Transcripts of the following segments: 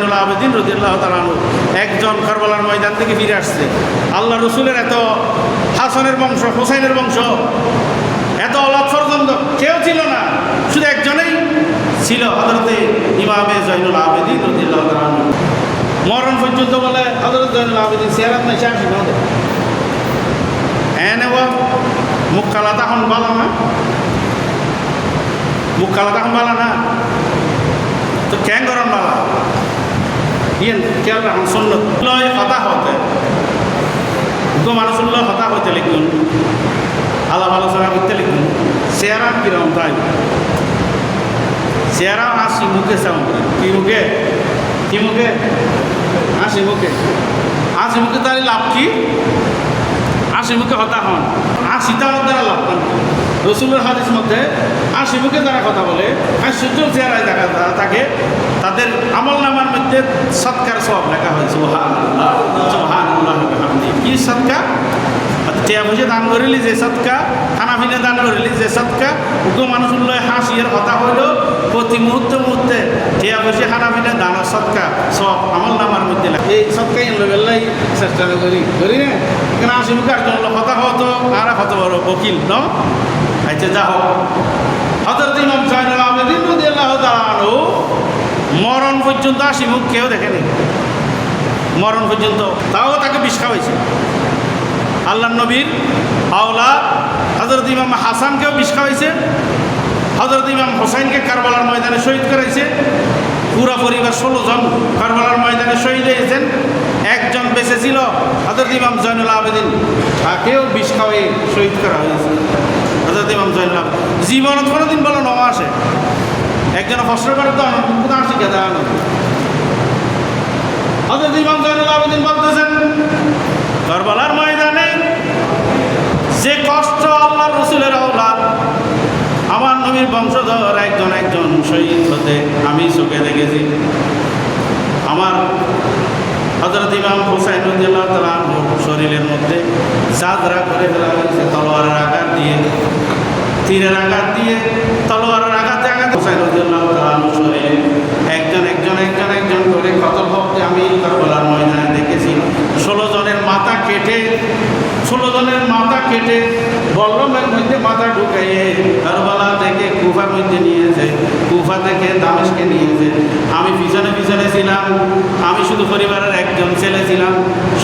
জয়নুল আবেদিন রাদিয়াল্লাহু তাআলা আনহু একজন কারবালার ময়দান থেকে ফিরে আসছে। আল্লাহ রসুলের এত হাসানের বংশ, হোসাইনের বংশ, এত অলাদ পর্যন্ত কেউ ছিল না, শুধু একজনেই ছিল, হযরতে ইমামে জয়নুল আবেদিন রাদিয়াল্লাহু তাআলা আনহু। মরণ পর্যন্ত বলে হযরত জয়নুল আবেদিন সিয়ারাত নাই আসি না এনে মুখ কালা তখন বলা না, মুখ কালা তখন বলা না, তো কেন গরম বালা ইয়েন খেয়াল রাখুন। সুন্নত লয় হতা হতে গো মানুষুল্লাহ হতা হইতে লিখুন, আলাপ আলোচনা করতে লিখুন। চেহারা কিরম তাই চেহারা হাসি মুখে চাও, কি মুখে কি মুখে হাসি মুখে, হাসি মুখে তার লাভ কি? হাসি মুখে হতা হন, হাসিটা দ্বারা লাভ পান। রসুলের হাদিস মধ্যে হাসি মুখে যারা কথা বলে, হাস্যজ্জ্বল চেহারায় দেখা থাকে, তাদের আমল নামার মধ্যে সৎকার সওয়াব লেখা হয়। সুবহানাল্লাহ সুবহানাল্লাহ বিহামদিহি। কি সৎকা? টিয়া বুঝে দান করিলি যে সৎকা, খানা পিনা দান করিলি যে সৎকা, উগ্র মানুষগুলোয় হাসির কথা হইল প্রতি মুহূর্তে মুহূর্তে টিয়া বুঝে খানা পিনা দান সৎকা সব আমল নামার মধ্যে লাগে। এই সৎকাই বেলাই চেষ্টা করি না, এখানে হাসি মুখে একজন কথা হতো আর হতে বড় বকিল ন। আচ্ছা যা হোক, হযরত ইমাম জয়নুল আবেদিন রাদিয়াল্লাহু তাআলা আনহু মরণ পর্যন্ত হাসি মুখ কেউ দেখেনি, মরণ পর্যন্ত। তাও তাকে বিষ খাওয়াইছে। আল্লাহ নবীর আওলাদ হযরত ইমাম হাসানকেও বিষ খাওয়াইছে, হযরত ইমাম হোসাইনকে কারবালার ময়দানে শহীদ করাইছে। পুরা পরিবার 16 জন কারবালার ময়দানে শহীদ হয়েছেন, একজন বেঁচে ছিল হযরত ইমাম জয়নুল আবেদিন, তাকেও বিষ খাওয়াই শহীদ করা হয়েছে। হযরত ইমাম জয়নুল আবেদিন জীবনত কোনোদিন বলো ন আসে, একজন ফসল করে তো আসি কে দেওয়া নয়। হযরত ইমাম জয়নুল আবেদিন বলতেছেন, কারবালার ময়দানে যে কষ্ট আল্লাহ রসুলের আওলাদ আমার নবীর বংশধর একজন একজন শহীদ হতে আমি চোখে দেখেছি। আমার হযরত ইমাম হুসাইন রাদিয়াল্লাহু তাআলা আনহু শরীরের মধ্যে জাজরা করে ফেলা হয়েছে তলোয়ারের আঘাত দিয়ে, তীরের আঘাত দিয়ে, তলোয়ারের আঘাতে আঘাতে হুসাইন রাদিয়াল্লাহু তাআলা আনহু শরীরে একজন একজন একজন একজন করে কতল হতে আমি কারবালার ময়দানে দেখেছি। 16 জনের মাথা কেটে, 16 জনের মাথা কেটে বল্লমের মধ্যে মাথা ঢুকাইয়ে কারবালা থেকে কুফার মধ্যে নিয়েছে, কুফা থেকে দামেস্কে নিয়েছে। আমি পিছনে পিছনে ছিলাম, আমি শুধু পরিবারের একজন ছেলে ছিলাম।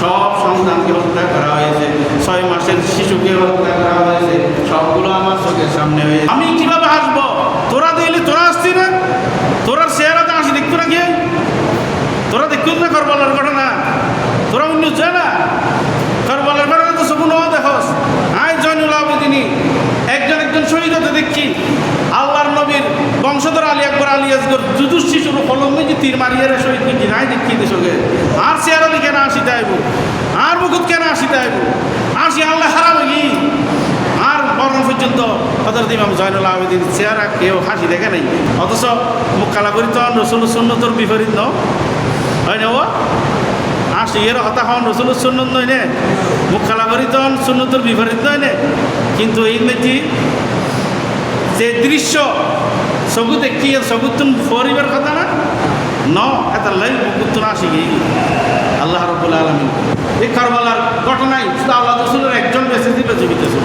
সব সন্তানকে হত্যা করা হয়েছে, 6 মাসের শিশুকে হত্যা করা হয়েছে, সবগুলো আমার চোখের সামনে হয়েছে। আমি কিভাবে আসবো? তোরা দিলে তোরা আসছি না, তোরার চেহারাতে আসি দেখতো না, গিয়ে তোরা দেখতো না কারবালার ঘটনা, তোরা অন্য যায় না কারবালার ঘটনা তো সবু নয় দেখস। আয় জয়নুল আবেদিন একজন একজন শহীদ হতে দেখছি। আল্লাহর নবীর বংশধর আলী আকবর আলী আসগর যুদুস শিশুর কলমে যে তীর মারিয়ারে শহীদ দেখছি, নাই দেখছি দেশকে আর চেহারা কেন আসিতে আইব, আর মুকুত কেন আসিতে আইব, আসি আল্লাহ হারাম কি আর মরণ পর্যন্ত হযরত ইমাম জয়নুল আবেদিন চেহারা কেউ হাসি দেখে নাই। অথচ মুখ কালা করিত রসুল সুন্নতর বিপরীত ন হয় না, ও আসি এর হতা হন রসুলের সুন্নত নয় নে, মুখ কালা করিত সুন্নতর বিপরীত নয় নে। কিন্তু এই মেয়েটি যে দৃশ্য সবু দেখি সবুতুন পরিবার কথা না ন এত লাই মুকুতুন আসি আল্লাহ রাব্বুল আলামিন এই কারবালার ঘটনায় শুধু আল্লাহ রসুলের একজন বেঁচে ছিল, জীবিত ছিল।